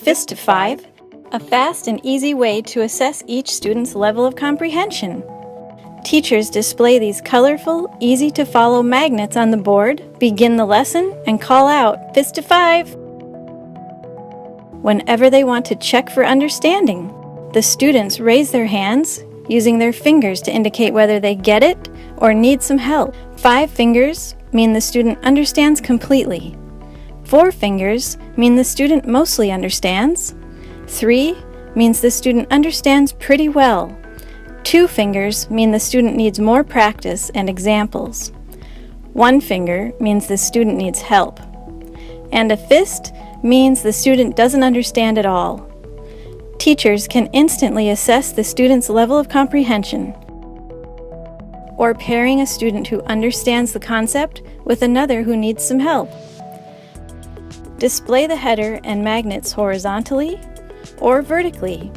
Fist to 5, a fast and easy way to assess each student's level of comprehension. Teachers display these colorful, easy-to-follow magnets on the board, begin the lesson, and call out, "Fist to 5!" whenever they want to check for understanding. The students raise their hands, using their fingers to indicate whether they get it or need some help. 5 fingers mean the student understands completely. 4 fingers mean the student mostly understands. 3 means the student understands pretty well. 2 fingers mean the student needs more practice and examples. 1 finger means the student needs help. And a fist means the student doesn't understand at all. Teachers can instantly assess the student's level of comprehension, or pairing a student who understands the concept with another who needs some help. Display the header and magnets horizontally or vertically.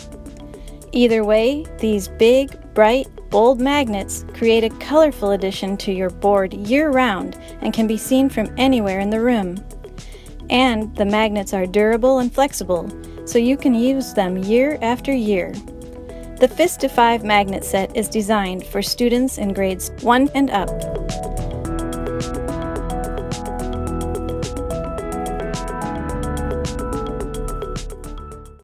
Either way, these big, bright, bold magnets create a colorful addition to your board year-round and can be seen from anywhere in the room. And the magnets are durable and flexible, so you can use them year after year. The Fist to 5 magnet set is designed for students in grades 1 and up.